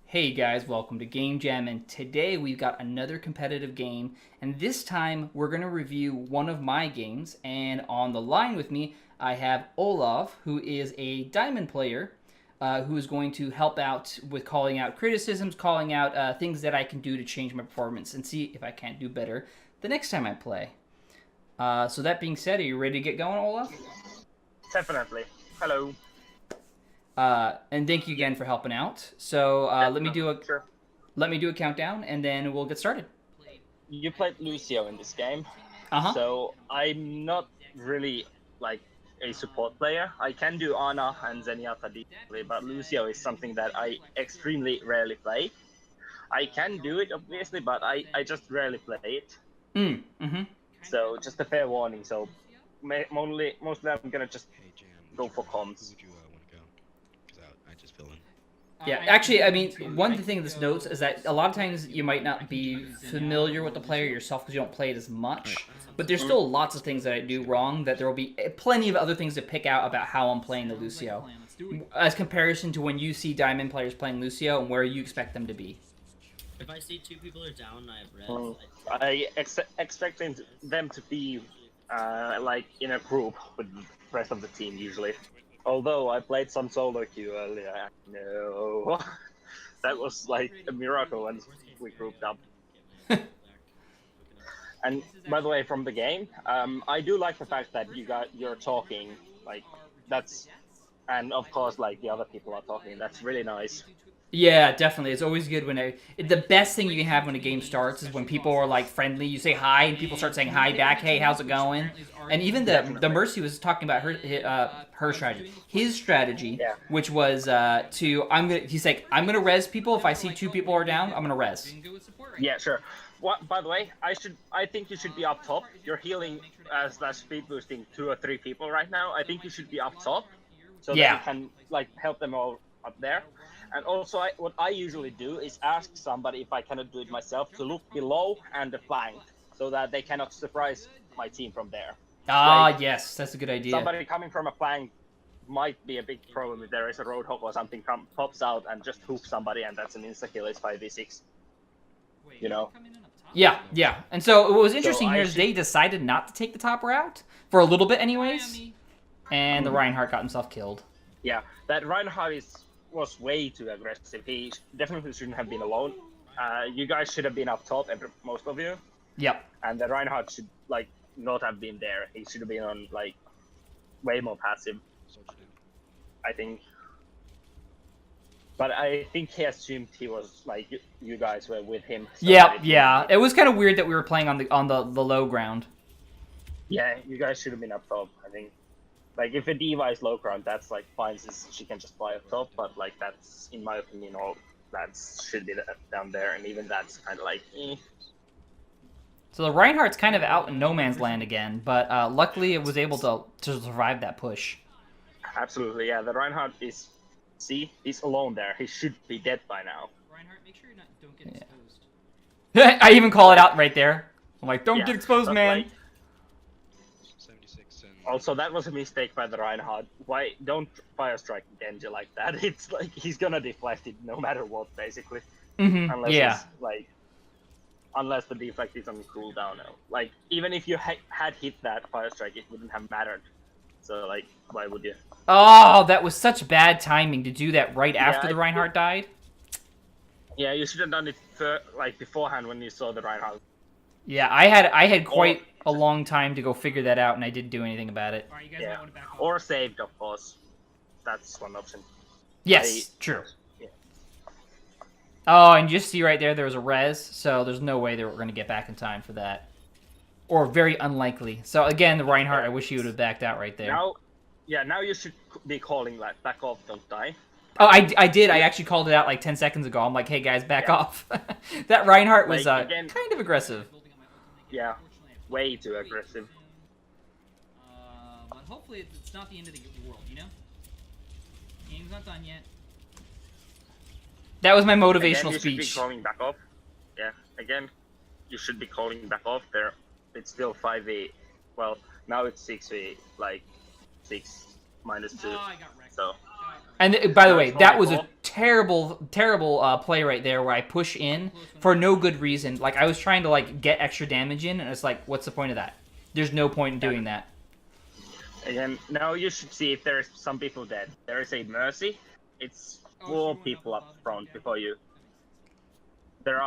Hey guys, welcome to Game Jam, and today we've got another competitive game, and this time we're going to review one of my games, and on the line with me I have Olav, who is a Diamond player, who is going to help out with calling out criticisms, calling out things that I can do to change my performance, and see if I can't do better the next time I play. So that being said, are you ready to get going, Olav? Definitely. Hello. And thank you again for helping out. So let me do a Sure. let me do a countdown, and then we'll get started. You played Lucio in this game, Uh huh. so I'm not really like a support player. I can do Ana and Zenyatta decently, but Lucio is something that I extremely rarely play. I can do it obviously, but I just rarely play it. Mm-hmm. So just a fair warning. So mostly I'm gonna just Hey Jam, go for who comms. would you want to go? Because I just fill in. Yeah, actually, I mean, one thing this notes is that a lot of times you might not be familiar with the player yourself because you don't play it as much. But there's still lots of things that I do wrong that there will be plenty of other things to pick out about how I'm playing the Lucio. As comparison to when you see Diamond players playing Lucio and where you expect them to be. If I see two people are down and I have red, Expect them to be like in a group with the rest of the team usually. Although I played some solo queue earlier, no, that was like a miracle when we grouped up. And by the way, from the game, I do like the fact that you're talking like that's, and of course like the other people are talking. That's really nice. Yeah, definitely. It's always good when the best thing you can have when a game starts is when people are like friendly. You say hi, and people start saying hi back. Hey, how's it going? And even the Mercy was talking about her strategy, his strategy, Yeah. which was he's like I'm gonna res people if I see two people are down. I'm gonna res. Yeah, sure. What? By the way, I think you should be up top. You're healing slash speed boosting 2 or 3 people right now. I think you should be up top, so that you can like help them all up there. And also, what I usually do is ask somebody if I cannot do it myself to look below and the flank, so that they cannot surprise my team from there. Ah, yes, that's a good idea. Somebody coming from a flank might be a big problem if there is a roadhog or something pops out and just hooks somebody, and that's an insta kill. It's 5v6. You know. Yeah, yeah. And so what was interesting So here is they decided not to take the top route for a little bit, anyways. And the Reinhardt got himself killed. Yeah, that Reinhardt was way too aggressive. He definitely shouldn't have been alone. You guys should have been up top, most of you. Yep. And the Reinhardt should like not have been there. He should have been on like way more passive, I think. But I think he assumed he was like you guys were with him. So yeah. It was kind of weird that we were playing on the low ground. Yeah, you guys should have been up top, I think. Like, if a diva is low ground, that's like fine, since she can just fly up top, but like that's, in my opinion, all that should be down there, and even that's kind of like, eh. So the Reinhardt's kind of out in no man's land again, but luckily it was able to survive that push. Absolutely, yeah, the Reinhardt is, see, he's alone there. He should be dead by now. Reinhardt, make sure you don't get exposed. I even call it out right there. I'm like, don't get exposed, man. Like, also, that was a mistake by the Reinhardt. Why don't fire strike Genji like that? It's like he's gonna deflect it no matter what, basically. Unless unless the deflect is on cooldown now. Like, even if you had hit that fire strike, it wouldn't have mattered. So, like, why would you? Oh, that was such bad timing to do that right after the Reinhardt died. Yeah, you should have done it like beforehand when you saw the Reinhardt. Yeah, I had quite a long time to go figure that out, and I didn't do anything about it. Yeah, or saved, of course. That's one option. Yes, true. Yeah. Oh, and you just see right there was a res, so there's no way they were going to get back in time for that. Or very unlikely. So again, the Reinhardt, I wish he would have backed out right there. Now you should be calling like, back off, don't die. Oh, I did. I actually called it out like 10 seconds ago. I'm like, hey guys, back off. That Reinhardt was again, kind of aggressive. Yeah, way too aggressive. But hopefully it's not the end of the world, you know? Game's not done yet. That was my motivational speech. You should be calling back off. Yeah, again, you should be calling back off. There, it's still 5v. Well, now it's 6v, like 6 minus 2. Oh, I got wrecked. So. And by the way, That's that was horrible. a terrible play right there where I push in for no good reason. Like, I was trying to, like, get extra damage in, and it's like, what's the point of that? There's no point in doing that. Again, now you should see if there's some people dead. There is a Mercy. It's 4 people up front before you. There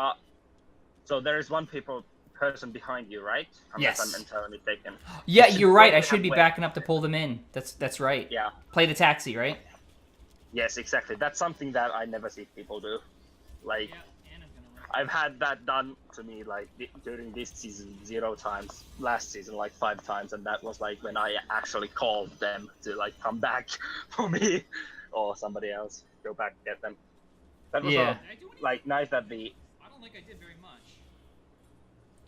is one person behind you, right? Yes. Unless I'm entirely mistaken. Yeah, You should you're right. I probably should have be wet. backing up to pull them in. That's right. Yeah. Play the taxi, right? Yes, exactly. That's something that I never see people do. Like, I've had that done to me like during this season 0 times. Last season like 5 times, and that was like when I actually called them to like come back for me, or somebody else go back and get them. That was like nice that the. I don't think I did very much.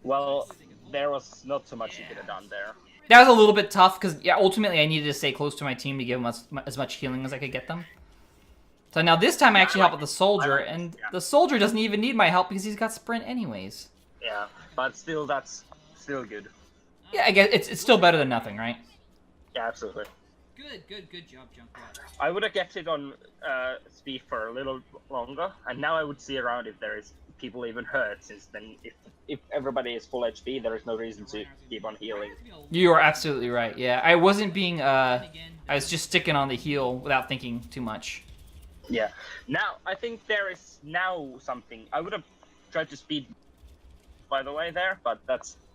Well, there was not too much you could have done there. That was a little bit tough because ultimately I needed to stay close to my team to give them as much healing as I could get them. So now this time I actually help with the soldier, and the soldier doesn't even need my help because he's got sprint anyways. Yeah, but still, that's still good. Yeah, I guess it's still better than nothing, right? Yeah, absolutely. Good job, Junkrat. I would have kept it on speed for a little longer, and now I would see around if there is people even hurt, since then if everybody is full HP, there is no reason to keep on healing. You are absolutely right. Yeah, I wasn't being I was just sticking on the heal without thinking too much. Yeah. Now I think there is now something. I would have tried to speed, by the way, there, but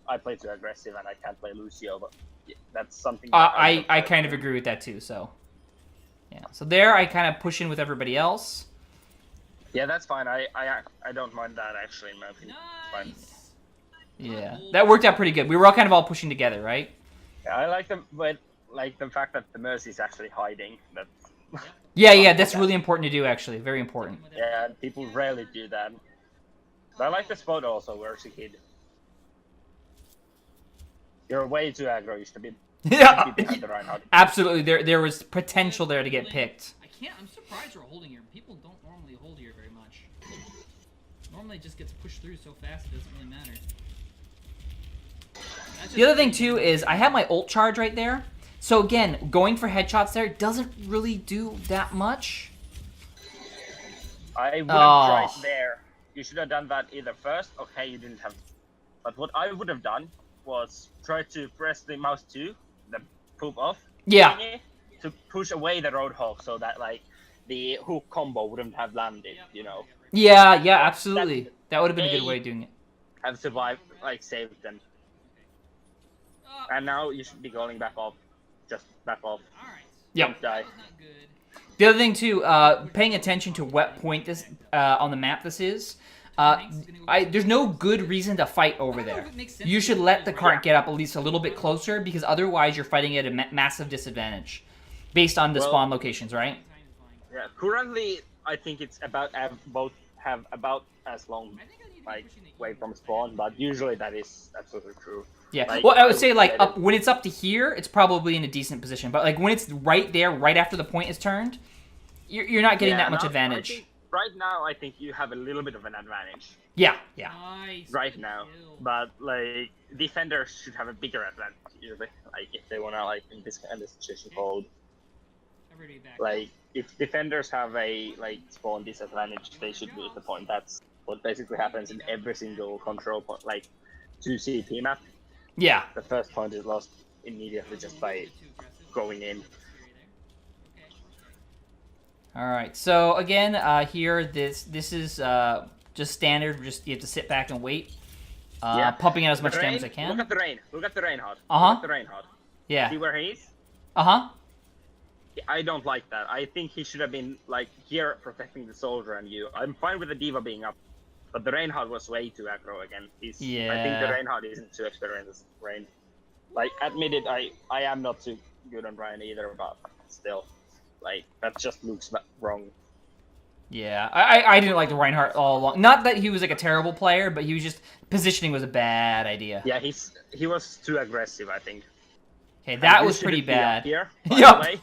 I play too aggressive and I can't play Lucio. But yeah, that's something. That I kind of agree with that too. So yeah. So there I kind of push in with everybody else. Yeah, that's fine. I don't mind that actually. In my opinion, fine. Yeah, that worked out pretty good. We were all kind of pushing together, right? Yeah, I like them, but like the fact that the Mercy is actually hiding. That. Yeah, that's really important to do, actually. Very important. Yeah, people rarely do that. But I like the spot also, where's the kid? You're way too aggro, you should be Yeah, behind the Reinhardt. absolutely. There was potential there to get picked. I'm surprised we're holding here. People don't normally hold here very much. Normally it just gets pushed through so fast it doesn't really matter. The other thing, too, is I have my ult charge right there. So again, going for headshots there doesn't really do that much. I would have tried there. You should have done that either first. Okay, you didn't have. But what I would have done was try to press the mouse 2, the poop off. Yeah. Thingy, to push away the Roadhog so that like the hook combo wouldn't have landed. You know. Yeah, absolutely. That would have been a good way of doing it. Have survived, like saved them. And now you should be going back off. Just back off. Yep. Don't die. The other thing too, paying attention to what point this on the map this is. There's no good reason to fight over there. You should let the cart get up at least a little bit closer, because otherwise you're fighting at a massive disadvantage, based on the spawn locations, right? Yeah. Currently, I think it's both have about as long like way from spawn, but usually that is absolutely true. Yeah. Like, Well, I would say like when it's up to here, it's probably in a decent position. But like when it's right there, right after the point is turned, you're not getting that much advantage. Right now, I think you have a little bit of an advantage. Yeah. Nice. Right now, but like defenders should have a bigger advantage usually. Like if they wanna like in this kind of situation hold. Like if defenders have a like spawn disadvantage, they should lose the point. That's what basically happens in every single control point, like 2CP map. Yeah. The first point is lost immediately just by going in. All right. So again, here this is just standard. You have to sit back and wait. Pumping out as much damage as I can. Look at the rain. Look at the Reinhardt. Uh-huh. Look at the Reinhardt. Yeah. See where he is? Uh-huh. I don't like that. I think he should have been like here protecting the soldier and you. I'm fine with the Diva being up, but the Reinhardt was way too aggro again. I think the Reinhardt isn't too experienced Rain. Like admitted, I am not too good on Ryan either, but still, like that just looks wrong. Yeah, I didn't like the Reinhardt all along. Not that he was like a terrible player, but he was just positioning was a bad idea. Yeah, he was too aggressive, I think. Okay, that was pretty bad. Here, yep.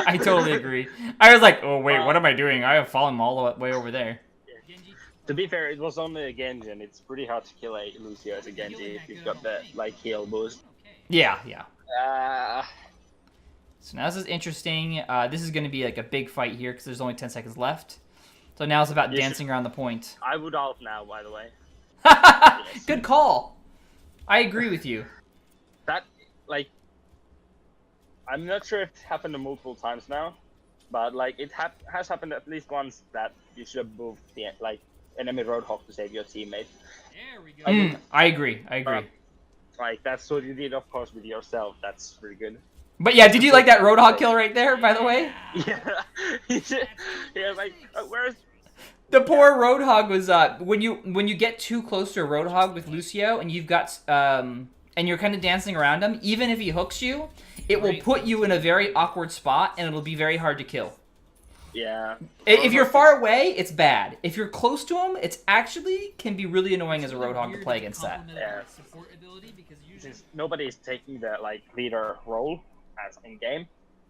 I totally agree. I was like, oh wait, what am I doing? I have fallen all the way over there. Yeah. To be fair, it was only a Genji, and it's pretty hard to kill a Lucio as a Genji if you've got the like heal boost. Yeah. So now this is interesting. This is going to be like a big fight here because there's only 10 seconds left. So now it's about dancing around the point. I would ult now, by the way. Good call. I agree with you. That, like, I'm not sure if it happened multiple times now, but like it has happened at least once that you should have moved the enemy Roadhog to save your teammate. There we go. I agree. I agree. Like that's what you did, of course, with yourself. That's really good. But yeah, did you like that Roadhog kill right there? By the way. Yeah. Yeah. Like, where's the poor Roadhog was when you get too close to a Roadhog with Lucio and you've got and you're kind of dancing around him, even if he hooks you, it will put you in a very awkward spot and it'll be very hard to kill. Yeah. If you're far away, it's bad. If you're close to him, it's actually can be really annoying as a Roadhog to play against that. Yeah. Support ability because Since nobody is taking the like leader role as in-game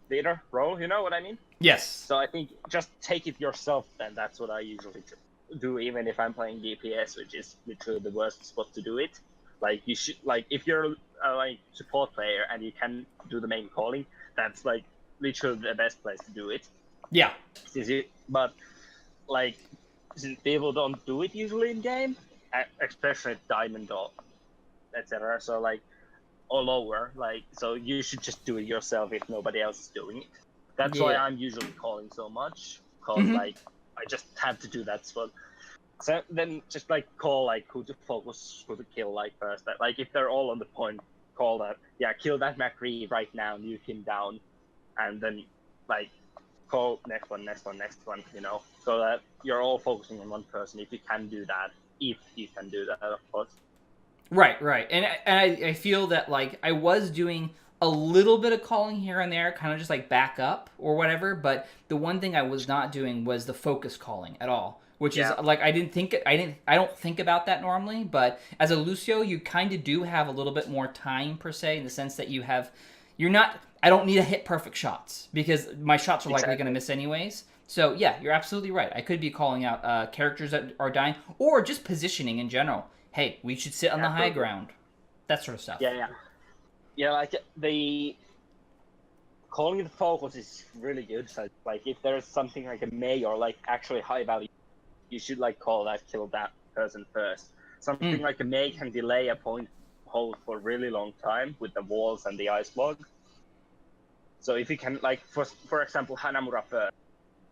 leader role, you know what I mean? Yes. So I think just take it yourself then. That's what I usually do, even if I'm playing DPS, which is literally the worst spot to do it. Like you should, like if you're a like support player and you can do the main calling, that's like literally the best place to do it. Yeah. But like since people don't do it usually in game, especially at Diamond or etc. So like or lower, like so you should just do it yourself if nobody else is doing it. That's why I'm usually calling so much, because like I just have to do that spot. So then just like call like who to focus, who to kill like first. Like if they're all on the point, call that. Yeah, kill that McCree right now, nuke him down, and then like call next one. You know, so that you're all focusing on one person. If you can do that, of course. Right, and I feel that like I was doing a little bit of calling here and there, kind of just like back up or whatever. But the one thing I was not doing was the focus calling at all, which is like I don't think about that normally. But as a Lucio, you kind of do have a little bit more time per se, in the sense that I don't need to hit perfect shots because my shots are likely going to miss anyways. So yeah, you're absolutely right. I could be calling out characters that are dying or just positioning in general. Hey, we should sit on the high ground. That sort of stuff. Yeah, like the calling the focus is really good. So like if there's something like a May or like actually high value, you should like kill that person first. Something like a May can delay a point hold for a really long time with the walls and the ice log. So if you can like for example Hanamura first,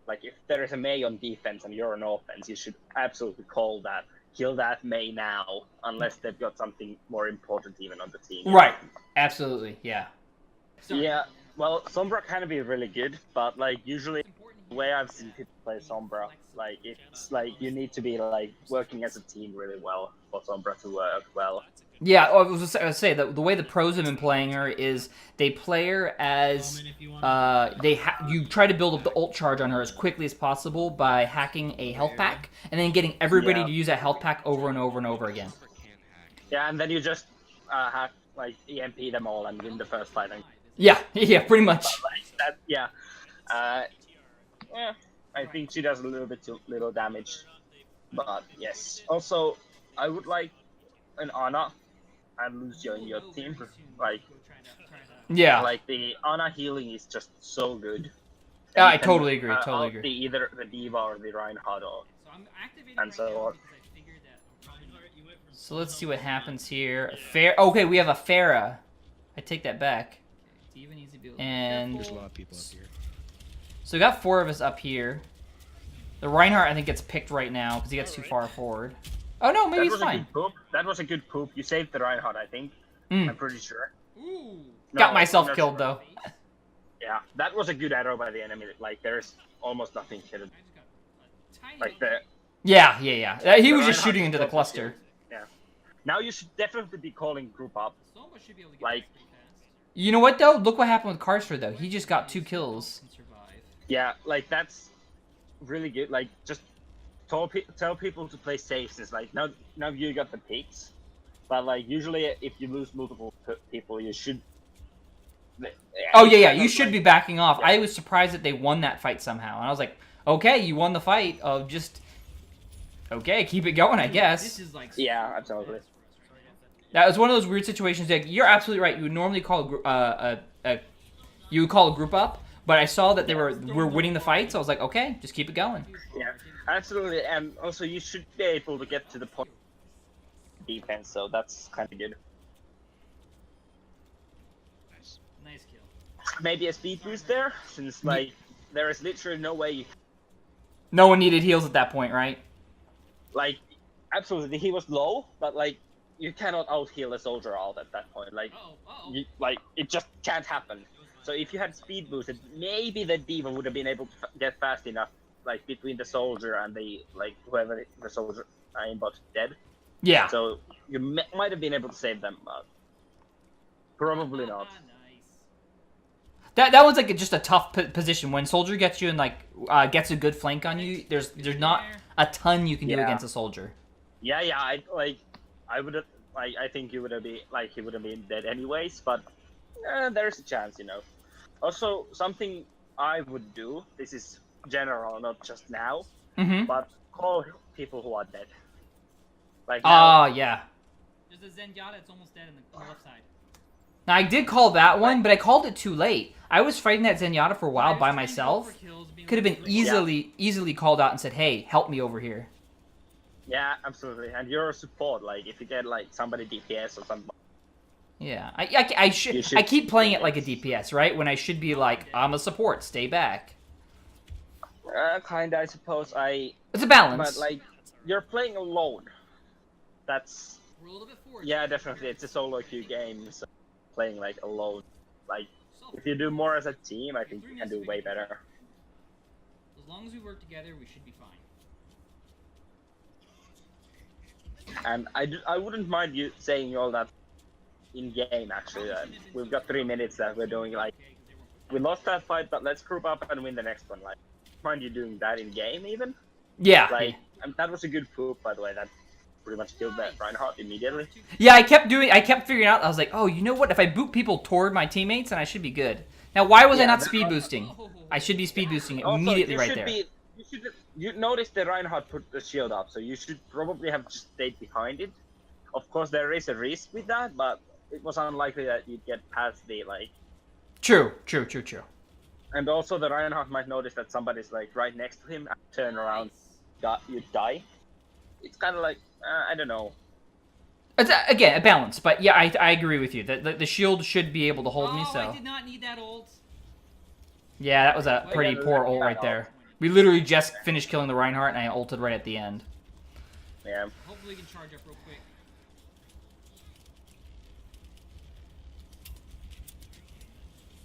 like if there is a May on defense and you're on offense, you should absolutely call that. Kill that May now, unless they've got something more important even on the team. Right. Absolutely. Yeah. Yeah. Well, Sombra can be really good, but like usually the way I've seen people play Sombra, like it's like you need to be like working as a team really well for Sombra to work well. Yeah, I was going to say the way the pros have been playing her is they play her as you try to build up the ult charge on her as quickly as possible by hacking a health pack and then getting everybody to use that health pack over and over and over again. Yeah, and then you just hack like EMP them all and win the first fight. Yeah, pretty much. Like that, yeah. I think she does a little bit too little damage, but yes. Also, I would like an Ana and Lucio in your team, like like the Ana healing is just so good. I totally agree. Either the Diva or the Reinhardt and so on. So let's see what happens here. Okay, we have a Pharah. I take that back. And There's a lot of people up here. so we got 4 of us up here. The Reinhardt I think gets picked right now because he gets too far forward. Oh no, maybe he's fine. That was a good poop. You saved the Reinhardt, I think. I'm pretty sure. Got myself killed though. Yeah, that was a good arrow by the enemy. Like there's almost nothing hidden. Like the. Yeah. He was just shooting into the cluster. Yeah. Now you should definitely be calling group up. Like. You know what though? Look what happened with Carcer though. He just got 2 kills. Yeah, like that's really good. Like just tell people to play safe. Since like now you got the picks, but like usually if you lose multiple people, you should. Oh yeah. You should be backing off. Yeah. I was surprised that they won that fight somehow, and I was like, okay, you won the fight. Okay, keep it going, I guess. Yeah, absolutely. That was one of those weird situations. Like you're absolutely right. You would normally call you would call a group up. But I saw that they were winning the fight, so I was like, okay, just keep it going. Yeah, absolutely. And also, you should be able to get to the point defense, so that's kind of good. Nice. Nice kill. Maybe a speed boost there, since like there is literally no way. No one needed heals at that point, right? Like, absolutely, he was low, but like you cannot out heal a soldier out at that point. Like, like it just can't happen. So if you had speed boosted, maybe the diva would have been able to get fast enough, like between the soldier and the like whoever the soldier aimbot dead. Yeah. So you might have been able to save them, but probably not. Nice. That was like just a tough position when soldier gets you and like gets a good flank on you. There's not a ton you can do against a soldier. Yeah, I would have. I think he would have been like he would have been dead anyways, but there's a chance, you know. Also, something I would do. This is general, not just now, but call people who are dead. Like yeah. There's a Zenyatta that's almost dead on the left side. Now, I did call that one, but I called it too late. I was fighting that Zenyatta for a while by myself. Could have been easily called out and said, hey, help me over here. Yeah, absolutely. And you're a support. Like, if you get, like, somebody DPS or something. Yeah. I keep playing it like a DPS, right? When I should be like, I'm a support. Stay back. Kinda, I suppose. It's a balance. But, like, you're playing alone. That's... We're a little bit forward. Yeah, definitely. It's a solo queue game, so playing, like, alone. Like, if you do more as a team, I think you can do way better. As long as we work together, we should be fine. And I wouldn't mind you saying all that in game, actually. We've got 3 minutes that we're doing, like, we lost that fight, but let's group up and win the next one. Like, mind you doing that in game, even? Yeah. Like, and that was a good poop, by the way. That pretty much killed that Reinhardt immediately. Yeah, I kept figuring out, I was like, oh, you know what? If I boot people toward my teammates, then I should be good. Now, why was I not speed boosting? I should be speed boosting immediately right there. You noticed that Reinhardt put the shield up, so you should probably have just stayed behind it. Of course, there is a risk with that, but it was unlikely that you'd get past the, like... True. And also, the Reinhardt might notice that somebody's, like, right next to him, and turn around, you die. It's kind of like, I don't know. It's, again, a balance, but yeah, I agree with you. The shield should be able to hold me, so... I did not need that ult. Yeah, that was a pretty poor ult right there. We literally just finished killing the Reinhardt, and I ulted right at the end. Yeah. Hopefully we can charge up real quick.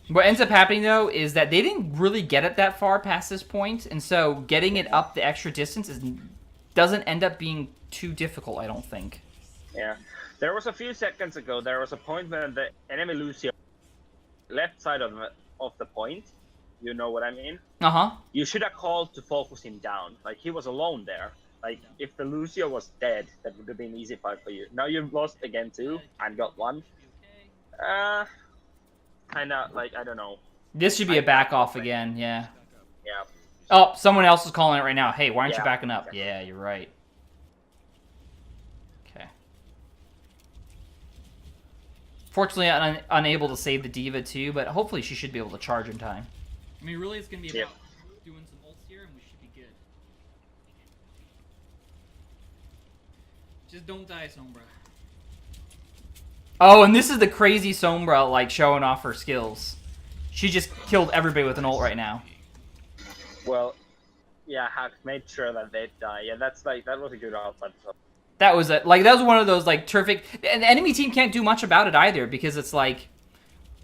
What ends up happening, though, is that they didn't really get it that far past this point, and so getting it up the extra distance doesn't end up being too difficult, I don't think. Yeah. There was a few seconds ago, there was a point when the enemy Lucio left side of the point. You know what I mean? Uh-huh. You should have called to focus him down. Like, he was alone there. Like, if the Lucio was dead, that would have been an easy fight for you. Now you've lost again, too, and got one. Kinda, like, I don't know. This should be a back off again, yeah. Yeah. Oh, someone else is calling it right now. Hey, why aren't you backing up? Okay. Yeah, you're right. Okay. Fortunately, I'm unable to save the diva, too, but hopefully she should be able to charge in time. I mean, really, it's going to be about doing some ults here, and we should be good. Just don't die, Sombra. Oh, and this is the crazy Sombra, like, showing off her skills. She just killed everybody with an ult right now. Well, yeah, Hack made sure that they'd die. Yeah, that was a good output. So. That was one of those, like, terrific... And the enemy team can't do much about it either, because it's like...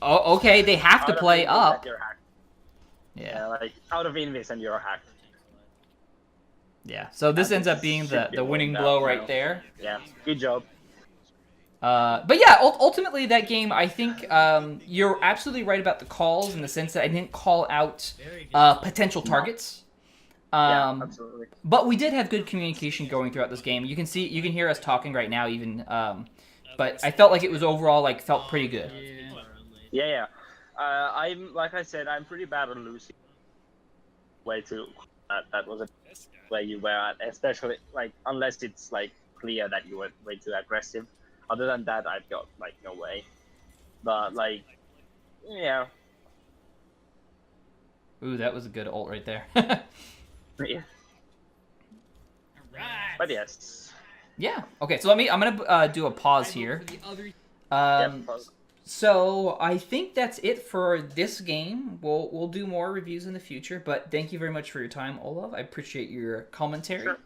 Oh, okay, they have to play up. Yeah, like, out of invis and you're hacked. Yeah, so this ends up being the winning blow right there. Yeah, good job. But yeah, ultimately that game, I think you're absolutely right about the calls in the sense that I didn't call out potential targets. Yeah, absolutely. But we did have good communication going throughout this game. You can hear us talking right now even. But I felt like it was overall felt pretty good. Yeah. I'm like I said, I'm pretty bad on Lucio. Way too. That was a way you were at, especially unless it's clear that you were way too aggressive. Other than that, I've got no way. But yeah, Ooh, that was a good ult right there. Yeah. Alright. But yes. Yeah. Okay, so I'm gonna do a pause here. So I think that's it for this game. We'll do more reviews in the future, but thank you very much for your time, Olav. I appreciate your commentary. Sure.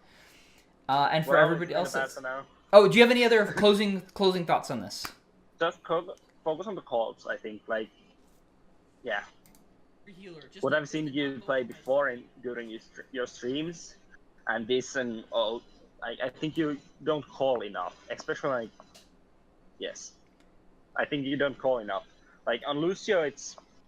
And for everybody else, now. oh, do you have any other closing thoughts on this? Just focus on the calls. I think, like, yeah. Just What I've seen you play before during your streams, and this and all, I think you don't call enough, especially like, yes, I think you don't call enough. Like on Lucio,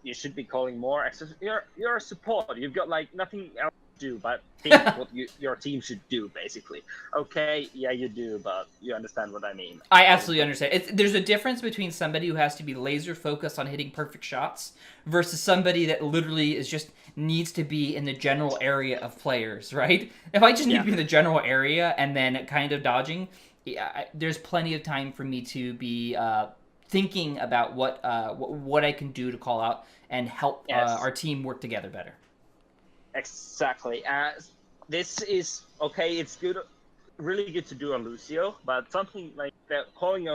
you should be calling more. You're a support. You've got like nothing else to do but think what your team should do, basically. Okay, yeah, you do, but you understand what I mean. I absolutely understand. There's a difference between somebody who has to be laser focused on hitting perfect shots versus somebody that literally needs to be in the general area of players, right? If I just need to be in the general area and then kind of dodging, there's plenty of time for me to be thinking about what I can do to call out and help our team work together better. Exactly. This is okay. It's good, really good to do on Lucio, but something like that, calling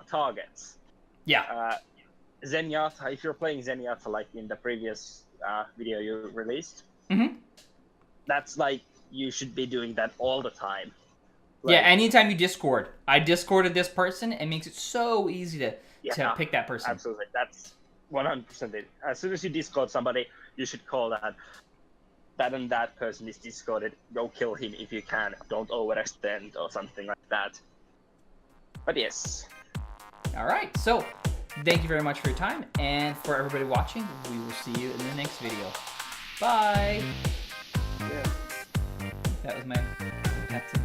targets. Yeah. Zenyatta. If you're playing Zenyatta, like in the previous video you released, that's like you should be doing that all the time. Like, yeah. Anytime you Discord, I Discorded this person, it makes it so easy to pick that person. Absolutely. That's 100% it. As soon as you Discord somebody, you should call that. That person is Discorded. Go kill him if you can. Don't overextend or something like that. But yes. All right. So, thank you very much for your time, and for everybody watching, we will see you in the next video. Bye. Yeah. That was my. That's a